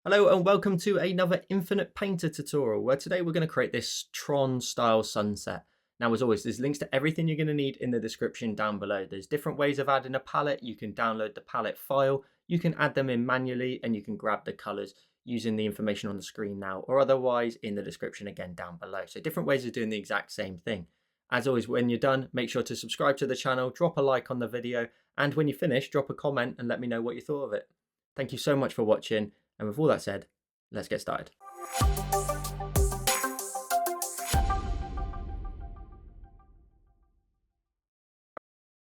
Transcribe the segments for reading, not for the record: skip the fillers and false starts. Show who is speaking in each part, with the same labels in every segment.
Speaker 1: Hello and welcome to another Infinite Painter tutorial where today we're going to create this Tron style sunset. Now as always there's links to everything you're going to need in the description down below. There's different ways of adding a palette. You can download the palette file, you can add them in manually, and you can grab the colours using the information on the screen now or otherwise in the description again down below. So different ways of doing the exact same thing. As always, when you're done, make sure to subscribe to the channel, drop a like on the video, and when you finish, drop a comment and let me know what you thought of it. Thank you so much for watching. And with all that said, let's get started.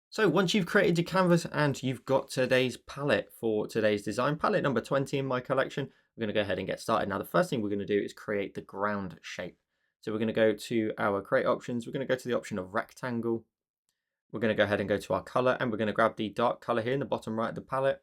Speaker 1: So once you've created your canvas and you've got today's palette for today's design, palette number 20 in my collection, we're going to go ahead and get started. Now the first thing we're going to do is create the ground shape. So we're going to go to our create options. We're going to go to the option of rectangle. We're going to go ahead and go to our color, and we're going to grab the dark color here in the bottom right of the palette.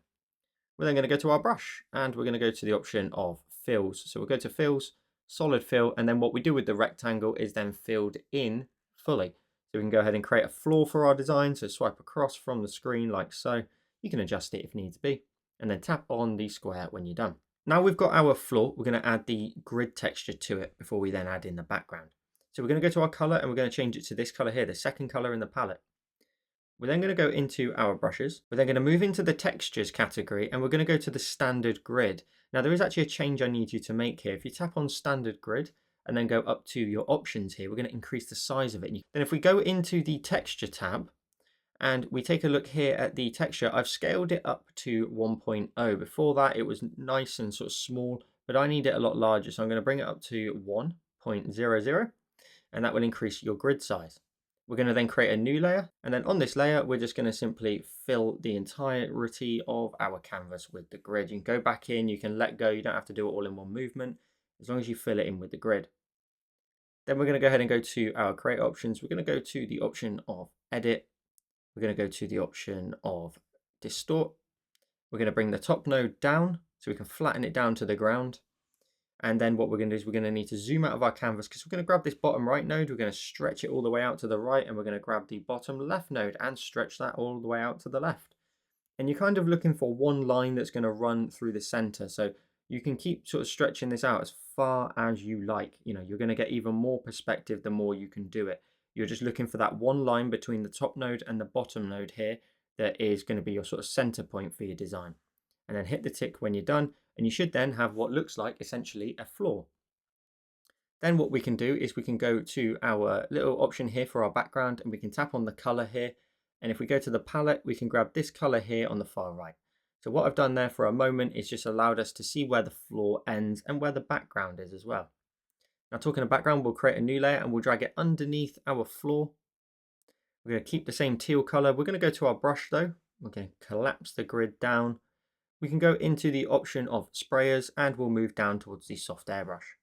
Speaker 1: We're then going to go to our brush, and we're going to go to the option of fills. So we'll go to fills, solid fill, and then what we do with the rectangle is then filled in fully. So we can go ahead and create a floor for our design. So swipe across from the screen like so. You can adjust it if needs be, and then tap on the square when you're done. Now we've got our floor, we're going to add the grid texture to it before we then add in the background. So we're going to go to our color, and we're going to change it to this color here, the second color in the palette. We're then going to go into our brushes. We're then going to move into the textures category, and we're going to go to the standard grid. Now there is actually a change I need you to make here. If you tap on standard grid and then go up to your options here, we're going to increase the size of it. Then if we go into the texture tab and we take a look here at the texture, I've scaled it up to 1.0. Before that it was nice and sort of small, but I need it a lot larger. So I'm going to bring it up to 1.00, and that will increase your grid size. We're going to then create a new layer, and then on this layer we're just going to simply fill the entirety of our canvas with the grid. You can go back in, you can let go, you don't have to do it all in one movement as long as you fill it in with the grid. Then we're going to go ahead and go to our create options. We're going to go to the option of edit. We're going to go to the option of distort. We're going to bring the top node down so we can flatten it down to the ground. And then what we're going to do is we're going to need to zoom out of our canvas, because we're going to grab this bottom right node, we're going to stretch it all the way out to the right, and we're going to grab the bottom left node and stretch that all the way out to the left. And you're kind of looking for one line that's going to run through the center. So you can keep sort of stretching this out as far as you like. You know, you're going to get even more perspective the more you can do it. You're just looking for that one line between the top node and the bottom node here that is going to be your sort of center point for your design. And then hit the tick when you're done, and you should then have what looks like essentially a floor. Then what we can do is we can go to our little option here for our background, and we can tap on the color here. And if we go to the palette, we can grab this color here on the far right. So what I've done there for a moment is just allowed us to see where the floor ends and where the background is as well. Now talking of background, we'll create a new layer and we'll drag it underneath our floor. We're going to keep the same teal color. We're going to go to our brush though. We're going to collapse the grid down. We can go into the option of sprayers, and we'll move down towards the soft airbrush.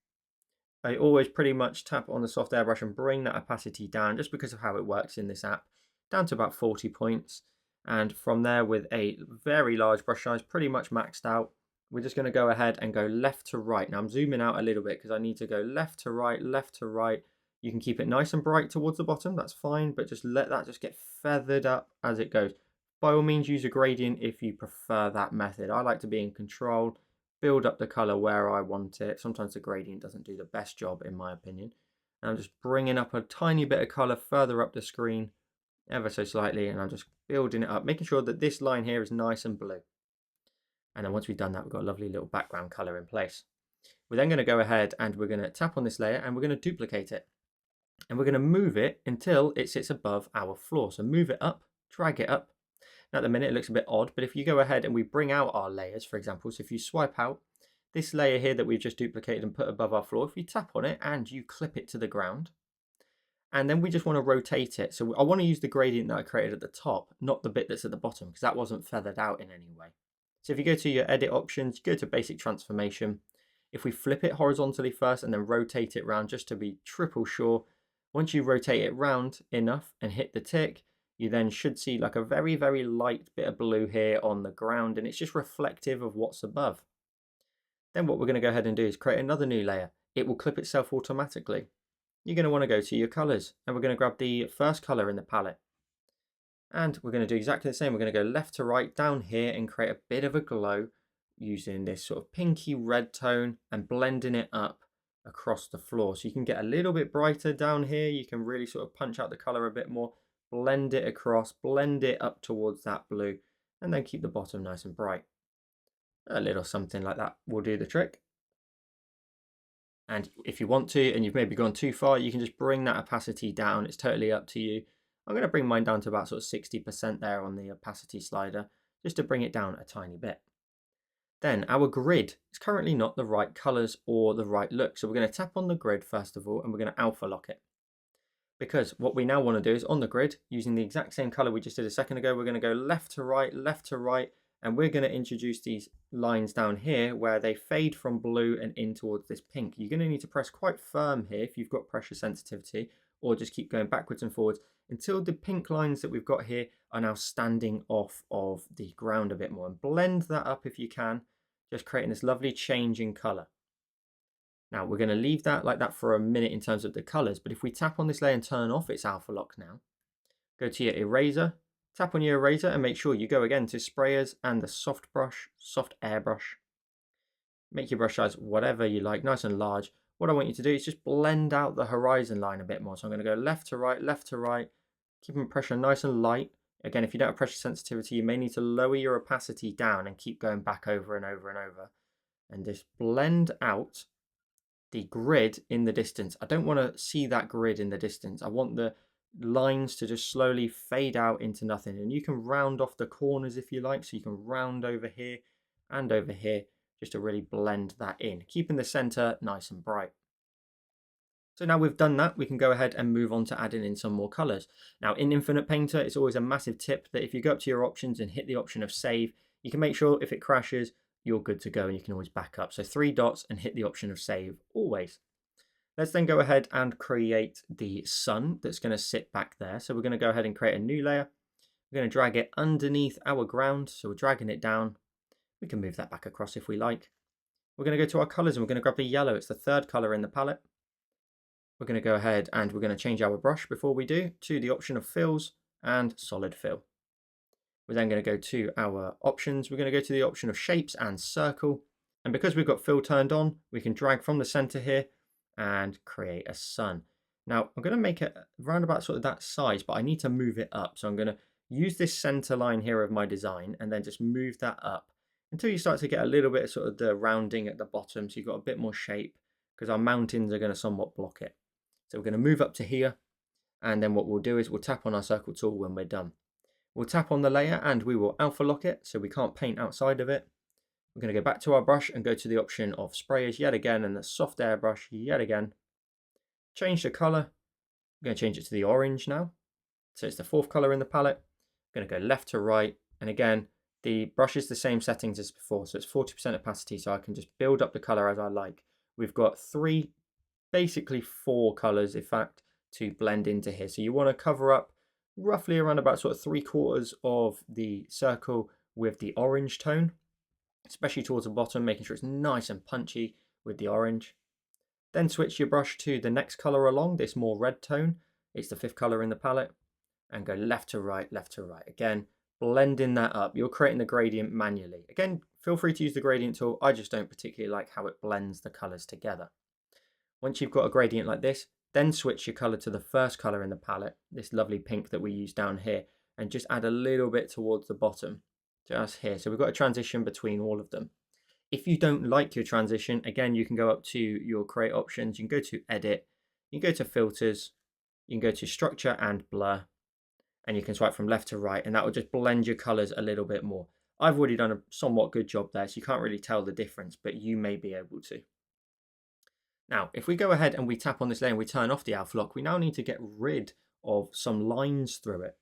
Speaker 1: I always pretty much tap on the soft airbrush and bring that opacity down, just because of how it works in this app, down to about 40 points. And from there, with a very large brush size, pretty much maxed out, we're just going to go ahead and go left to right. Now I'm zooming out a little bit because I need to go left to right, left to right. You can keep it nice and bright towards the bottom, that's fine, but just let that just get feathered up as it goes. By all means, use a gradient if you prefer that method. I like to be in control, build up the color where I want it. Sometimes the gradient doesn't do the best job in my opinion. And I'm just bringing up a tiny bit of color further up the screen, ever so slightly, and I'm just building it up, making sure that this line here is nice and blue. And then once we've done that, we've got a lovely little background color in place. We're then going to go ahead and we're going to tap on this layer and we're going to duplicate it. And we're going to move it until it sits above our floor. So move it up, drag it up. Now at the minute it looks a bit odd, but if you go ahead and we bring out our layers, for example, so if you swipe out this layer here that we've just duplicated and put above our floor, if you tap on it and you clip it to the ground, and then we just want to rotate it. So I want to use the gradient that I created at the top, not the bit that's at the bottom, because that wasn't feathered out in any way. So if you go to your edit options, go to basic transformation. If we flip it horizontally first and then rotate it round just to be triple sure, once you rotate it round enough and hit the tick, you then should see like a very, very light bit of blue here on the ground, and it's just reflective of what's above. Then what we're going to go ahead and do is create another new layer. It will clip itself automatically. You're going to want to go to your colors, and we're going to grab the first color in the palette. And we're going to do exactly the same. We're going to go left to right down here and create a bit of a glow using this sort of pinky red tone and blending it up across the floor. So you can get a little bit brighter down here. You can really sort of punch out the color a bit more, blend it across, blend it up towards that blue, and then keep the bottom nice and bright. A little something like that will do the trick. And if you want to, and you've maybe gone too far, you can just bring that opacity down. It's totally up to you. I'm going to bring mine down to about sort of 60% there on the opacity slider, just to bring it down a tiny bit. Then our grid is currently not the right colors or the right look. So we're going to tap on the grid first of all, and we're going to alpha lock it. Because what we now want to do is on the grid, using the exact same color we just did a second ago, we're going to go left to right, and we're going to introduce these lines down here where they fade from blue and in towards this pink. You're going to need to press quite firm here if you've got pressure sensitivity, or just keep going backwards and forwards until the pink lines that we've got here are now standing off of the ground a bit more, and blend that up if you can, just creating this lovely change in color. Now we're going to leave that like that for a minute in terms of the colors, but if we tap on this layer and turn off its alpha lock now, go to your eraser, tap on your eraser and make sure you go again to sprayers and the soft brush, soft airbrush. Make your brush size whatever you like, nice and large. What I want you to do is just blend out the horizon line a bit more. So I'm going to go left to right, keeping pressure nice and light. Again, if you don't have pressure sensitivity, you may need to lower your opacity down and keep going back over and over and over. And just blend out the grid in the distance. I don't want to see that grid in the distance. I want the lines to just slowly fade out into nothing. And you can round off the corners if you like. So you can round over here and over here just to really blend that in, keeping the center nice and bright. So now we've done that, we can go ahead and move on to adding in some more colors. Now in Infinite Painter, it's always a massive tip that if you go up to your options and hit the option of save, you can make sure if it crashes, you're good to go and you can always back up. So 3 dots and hit the option of save always. Let's then go ahead and create the sun that's going to sit back there. So we're going to go ahead and create a new layer. We're going to drag it underneath our ground. So we're dragging it down. We can move that back across if we like. We're going to go to our colors and we're going to grab the yellow. It's the 3rd color in the palette. We're going to go ahead and we're going to change our brush before we do to the option of fills and solid fill. We're then going to go to our options. We're going to go to the option of shapes and circle. And because we've got fill turned on, we can drag from the center here and create a sun. Now I'm going to make it around about sort of that size, but I need to move it up. So I'm going to use this center line here of my design and then just move that up until you start to get a little bit of sort of the rounding at the bottom. So you've got a bit more shape because our mountains are going to somewhat block it. So we're going to move up to here. And then what we'll do is we'll tap on our circle tool when we're done. We'll tap on the layer and we will alpha lock it so we can't paint outside of it. We're going to go back to our brush and go to the option of sprayers yet again and the soft airbrush yet again. Change the color. I'm going to change it to the orange now. So it's the 4th color in the palette. I'm going to go left to right. And again, the brush is the same settings as before. So it's 40% opacity. So I can just build up the color as I like. We've got basically 4 colors, in fact, to blend into here. So you want to cover up roughly around about sort of 3/4 of the circle with the orange tone, especially towards the bottom, making sure it's nice and punchy with the orange. Then switch your brush to the next color along, this more red tone. It's the 5th color in the palette, and go left to right. Again, blending that up. You're creating the gradient manually. Again, feel free to use the gradient tool. I just don't particularly like how it blends the colors together. Once you've got a gradient like this, then switch your color to the 1st color in the palette, this lovely pink that we use down here, and just add a little bit towards the bottom, just here. So we've got a transition between all of them. If you don't like your transition, again, you can go up to your create options. You can go to edit, you can go to filters, you can go to structure and blur, and you can swipe from left to right, and that will just blend your colors a little bit more. I've already done a somewhat good job there, so you can't really tell the difference, but you may be able to. Now, if we go ahead and we tap on this layer and we turn off the alpha lock, we now need to get rid of some lines through it.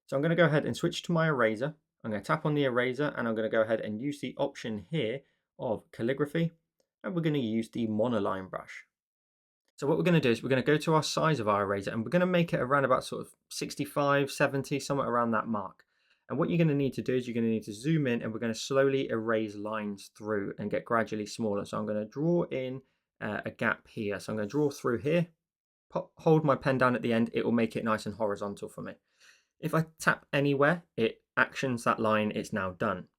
Speaker 1: So I'm going to go ahead and switch to my eraser. I'm going to tap on the eraser and I'm going to go ahead and use the option here of calligraphy. And we're going to use the monoline brush. So what we're going to do is we're going to go to our size of our eraser and we're going to make it around about sort of 65, 70, somewhere around that mark. And what you're going to need to do is you're going to need to zoom in and we're going to slowly erase lines through and get gradually smaller. So I'm going to draw in a gap here. So I'm going to draw through here, hold my pen down at the end, it will make it nice and horizontal for me. If I tap anywhere, it actions that line, it's now done.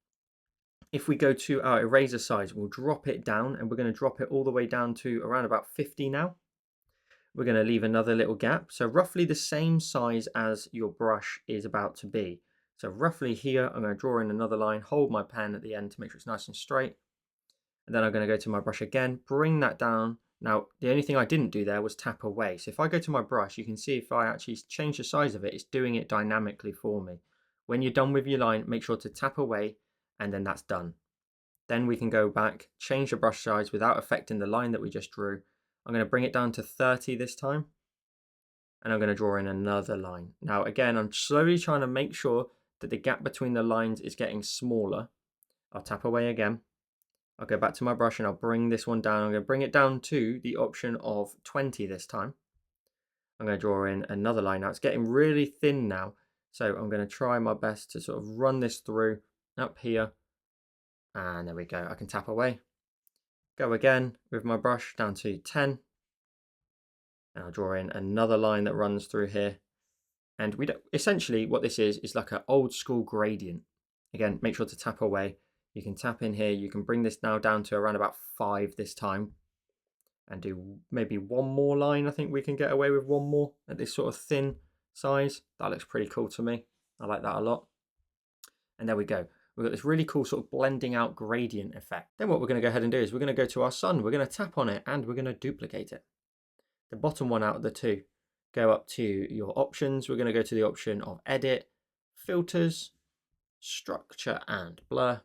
Speaker 1: if we go to our eraser size, we'll drop it down, and we're going to drop it all the way down to around about 50 now. We're going to leave another little gap, so roughly the same size as your brush is about to be. So roughly here, I'm going to draw in another line, hold my pen at the end to make sure it's nice and straight. And then I'm going to go to my brush again, bring that down. Now, the only thing I didn't do there was tap away. So if I go to my brush, you can see if I actually change the size of it, it's doing it dynamically for me. When you're done with your line, make sure to tap away, and then that's done. Then we can go back, change the brush size without affecting the line that we just drew. I'm going to bring it down to 30 this time, and I'm going to draw in another line. Now again, I'm slowly trying to make sure that the gap between the lines is getting smaller. I'll tap away again. I'll go back to my brush and I'll bring this one down. I'm going to bring it down to the option of 20 this time. I'm going to draw in another line. Now it's getting really thin now, so I'm going to try my best to sort of run this through up here. And there we go. I can tap away. Go again with my brush down to 10. And I'll draw in another line that runs through here. And we don't, essentially what this is like an old school gradient. Again, make sure to tap away. You can tap in here. You can bring this now down to around about 5 this time. And do maybe one more line. I think we can get away with one more at this sort of thin size. That looks pretty cool to me. I like that a lot. And there we go. We've got this really cool sort of blending out gradient effect. Then what we're going to go ahead and do is we're going to go to our sun. We're going to tap on it and we're going to duplicate it. The bottom one out of the two. Go up to your options. We're going to go to the option of edit, filters, structure and blur.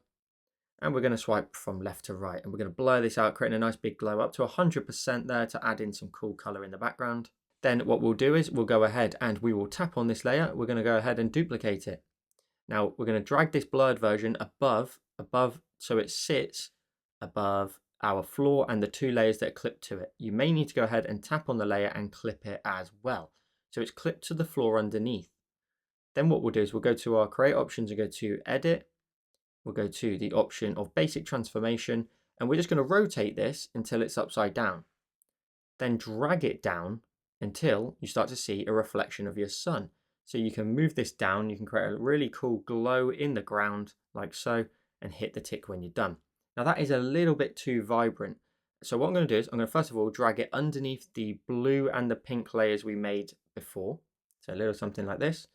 Speaker 1: And we're going to swipe from left to right. And we're going to blur this out, creating a nice big glow up to 100% there to add in some cool color in the background. Then what we'll do is we'll go ahead and we will tap on this layer. We're going to go ahead and duplicate it. Now we're going to drag this blurred version above so it sits above our floor and the 2 layers that are clipped to it. You may need to go ahead and tap on the layer and clip it as well. So it's clipped to the floor underneath. Then what we'll do is we'll go to our create options and go to edit. We'll go to the option of basic transformation, and we're just going to rotate this until it's upside down. Then drag it down until you start to see a reflection of your sun. So you can move this down, you can create a really cool glow in the ground like so, and hit the tick when you're done. Now that is a little bit too vibrant. So what I'm going to do is I'm going to first of all drag it underneath the blue and the pink layers we made before. So a little something like this.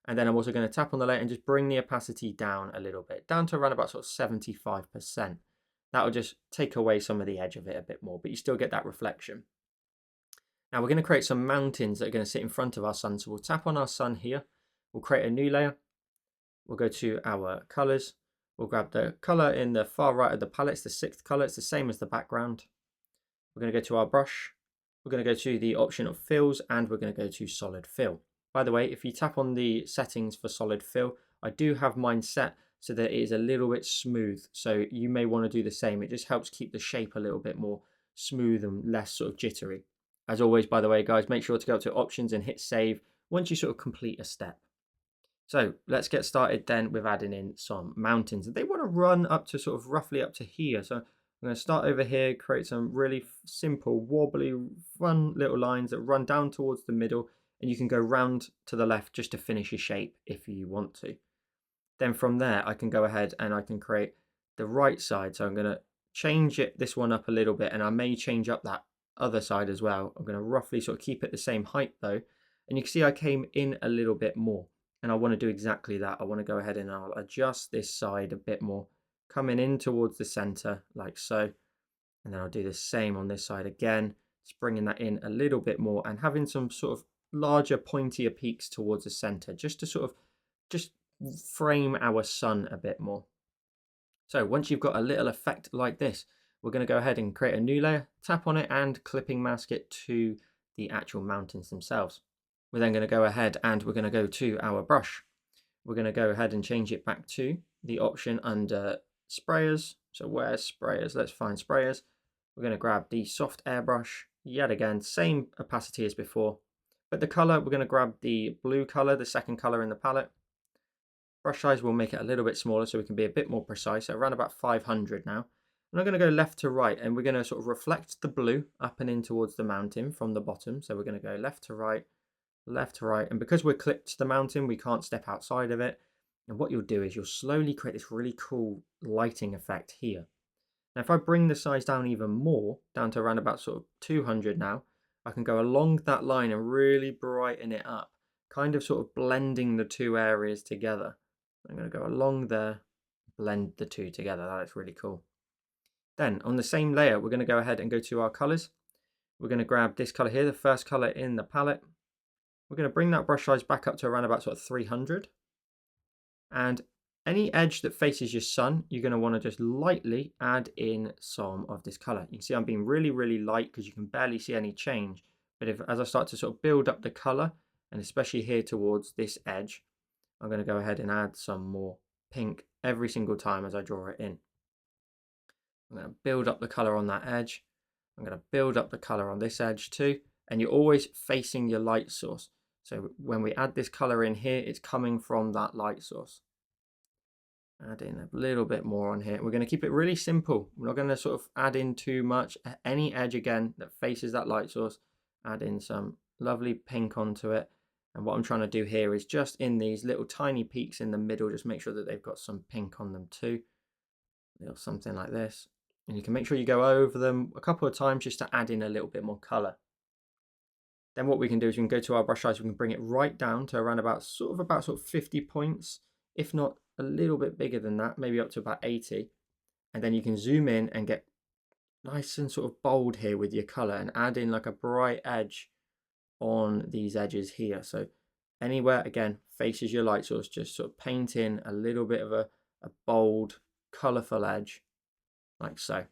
Speaker 1: And then I'm also going to tap on the layer and just bring the opacity down a little bit, down to around about sort of 75%. That will just take away some of the edge of it a bit more, but you still get that reflection. Now we're going to create some mountains that are going to sit in front of our sun. So we'll tap on our sun here. We'll create a new layer. We'll go to our colors. We'll grab the color in the far right of the palette. It's the 6th color. It's the same as the background. We're going to go to our brush. We're going to go to the option of fills and we're going to go to solid fill. By the way, if you tap on the settings for solid fill, I do have mine set so that it is a little bit smooth. So you may want to do the same. It just helps keep the shape a little bit more smooth and less sort of jittery. As always, by the way, guys, make sure to go to options and hit save once you sort of complete a step. So let's get started then with adding in some mountains. They want to run up to sort of roughly up to here. So I'm going to start over here, create some really simple, wobbly, fun little lines that run down towards the middle. And you can go round to the left just to finish your shape if you want to. Then from there, I can go ahead and I can create the right side. So I'm going to change this one up a little bit, and I may change up that other side as well. I'm going to roughly sort of keep it the same height though. And you can see I came in a little bit more, and I want to do exactly that. I want to go ahead and I'll adjust this side a bit more, coming in towards the center like so. And then I'll do the same on this side again, just bringing that in a little bit more and having some sort of larger pointier peaks towards the center, just to sort of just frame our sun a bit more. So once you've got a little effect like this, we're going to go ahead and create a new layer, tap on it and clipping mask it to the actual mountains themselves. We're then going to go ahead and we're going to go to our brush. We're going to go ahead and change it back to the option under sprayers. So where's sprayers? Let's find sprayers. We're going to grab the soft airbrush, yet again, same opacity as before. But the color, we're going to grab the blue color, the 2nd color in the palette. Brush size, we'll make it a little bit smaller so we can be a bit more precise. So around about 500 now. And I'm going to go left to right, and we're going to sort of reflect the blue up and in towards the mountain from the bottom. So we're going to go left to right. And because we're clipped to the mountain, we can't step outside of it. And what you'll do is you'll slowly create this really cool lighting effect here. Now, if I bring the size down even more, down to around about sort of 200 now, I can go along that line and really brighten it up, kind of sort of blending the two areas together. I'm going to go along there, blend the two together. That looks really cool. Then on the same layer, we're going to go ahead and go to our colors. We're going to grab this color here, the first color in the palette. We're going to bring that brush size back up to around about sort of 300. And any edge that faces your sun, you're going to want to just lightly add in some of this color. You can see I'm being really, really light because you can barely see any change. But as I start to sort of build up the color, and especially here towards this edge, I'm going to go ahead and add some more pink every single time as I draw it in. I'm going to build up the color on that edge. I'm going to build up the color on this edge too. And you're always facing your light source. So when we add this color in here, it's coming from that light source. Add in a little bit more on here. We're going to keep it really simple. We're not going to sort of add in too much. Any edge again that faces that light source, add in some lovely pink onto it. And what I'm trying to do here is just in these little tiny peaks in the middle, just make sure that they've got some pink on them too. Little something like this. And you can make sure you go over them a couple of times just to add in a little bit more color. Then what we can do is we can go to our brush size, we can bring it right down to around about sort of 50 points, if not a little bit bigger than that, maybe up to about 80. And then you can zoom in and get nice and sort of bold here with your color and add in like a bright edge on these edges here. So anywhere, again, faces your light source, just sort of paint in a little bit of a bold, colorful edge, like so.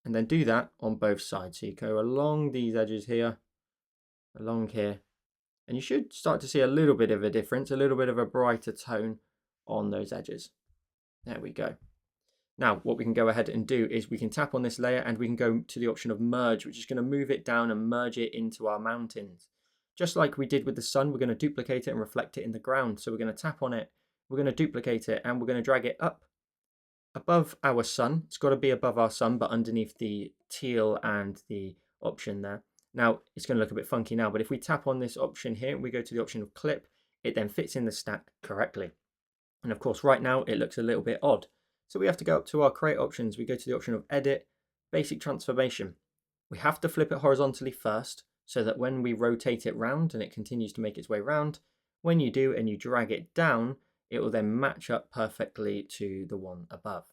Speaker 1: And then do that on both sides. So you go along these edges here, along here, and you should start to see a little bit of a difference, a little bit of a brighter tone on those edges. There we go. Now what we can go ahead and do is we can tap on this layer and we can go to the option of merge, which is going to move it down and merge it into our mountains. Just like we did with the sun, we're going to duplicate it and reflect it in the ground. So we're going to tap on it, we're going to duplicate it, and we're going to drag it up above our sun. It's got to be above our sun, but underneath the teal and the option there. Now it's going to look a bit funky now, but if we tap on this option here and we go to the option of clip, it then fits in the stack correctly. And of course, right now it looks a little bit odd. So we have to go up to our create options. We go to the option of edit, basic transformation. We have to flip it horizontally first so that when we rotate it round and it continues to make its way round, when you do and you drag it down, it will then match up perfectly to the one above.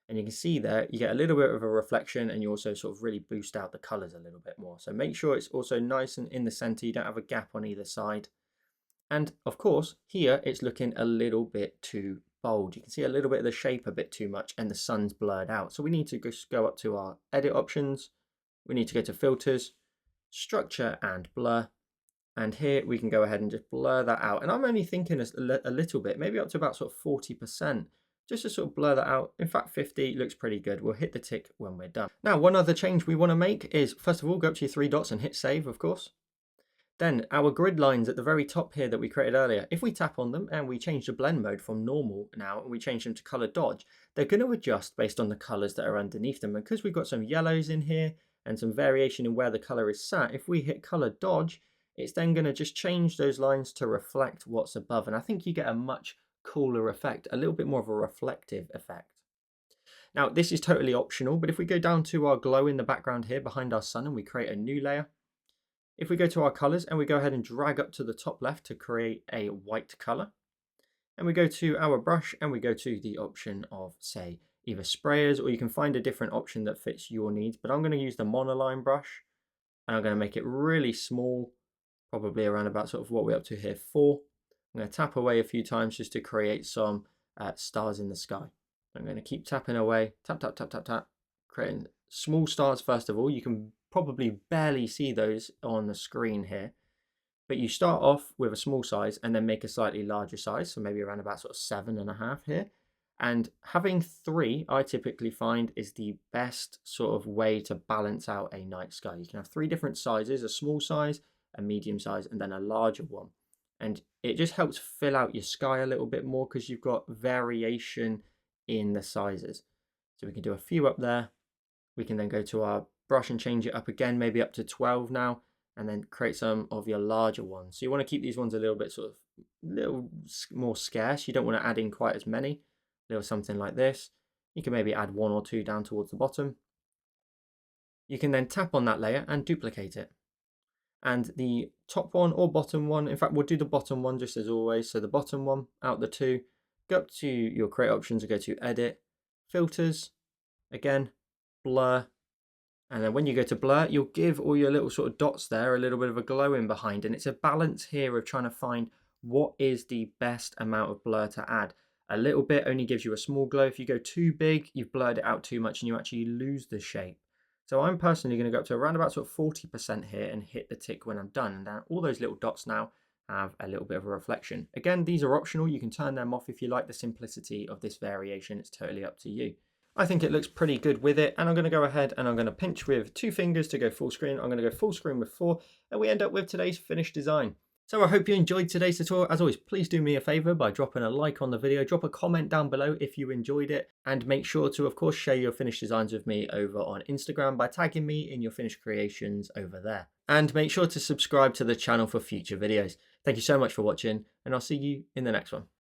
Speaker 1: And you can see there, you get a little bit of a reflection and you also sort of really boost out the colors a little bit more. So make sure it's also nice and in the center. You don't have a gap on either side. And of course, here it's looking a little bit too bold. You can see a little bit of the shape a bit too much and the sun's blurred out. So we need to just go up to our edit options. We need to go to filters, structure and blur. And here we can go ahead and just blur that out. And I'm only thinking a little bit, maybe up to about sort of 40%, just to sort of blur that out. In fact, 50 looks pretty good. We'll hit the tick when we're done. Now, one other change we want to make is, first of all, go up to your three dots and hit save, of course. Then our grid lines at the very top here that we created earlier, if we tap on them and we change the blend mode from normal now and we change them to color dodge, they're going to adjust based on the colors that are underneath them. And because we've got some yellows in here and some variation in where the color is sat, if we hit color dodge, it's then going to just change those lines to reflect what's above. And I think you get a much cooler effect, a little bit more of a reflective effect. Now, this is totally optional, but if we go down to our glow in the background here behind our sun and we create a new layer, if we go to our colors and we go ahead and drag up to the top left to create a white color, and we go to our brush and we go to the option of, say, either sprayers, or you can find a different option that fits your needs, but I'm going to use the monoline brush and I'm going to make it really small, probably around about sort of what we're up to here, 4. I'm going to tap away a few times just to create some stars in the sky. I'm going to keep tapping away, tap, tap, tap, tap, tap, creating small stars first of all. You can probably barely see those on the screen here, but you start off with a small size and then make a slightly larger size, so maybe around about sort of 7.5 here. And having 3, I typically find, is the best sort of way to balance out a night sky. You can have 3 different sizes, a small size, a medium size, and then a larger one. And it just helps fill out your sky a little bit more because you've got variation in the sizes. So we can do a few up there. We can then go to our brush and change it up again, maybe up to 12 now, and then create some of your larger ones. So you want to keep these ones a little bit sort of little more scarce. You don't want to add in quite as many. A little something like this. You can maybe add 1 or 2 down towards the bottom. You can then tap on that layer and duplicate it. And the top one or bottom one, in fact, we'll do the bottom one just as always. So the bottom one, out the two, go up to your create options and go to edit, filters, again, blur. And then when you go to blur, you'll give all your little sort of dots there a little bit of a glow in behind. And it's a balance here of trying to find what is the best amount of blur to add. A little bit only gives you a small glow. If you go too big, you've blurred it out too much and you actually lose the shape. So I'm personally going to go up to around about sort of 40% here and hit the tick when I'm done. And all those little dots now have a little bit of a reflection. Again, these are optional. You can turn them off if you like the simplicity of this variation. It's totally up to you. I think it looks pretty good with it. And I'm going to go ahead and I'm going to pinch with 2 fingers to go full screen. I'm going to go full screen with 4 and we end up with today's finished design. So I hope you enjoyed today's tutorial. As always, please do me a favor by dropping a like on the video, drop a comment down below if you enjoyed it, and make sure to, of course, share your finished designs with me over on Instagram by tagging me in your finished creations over there. And make sure to subscribe to the channel for future videos. Thank you so much for watching, and I'll see you in the next one.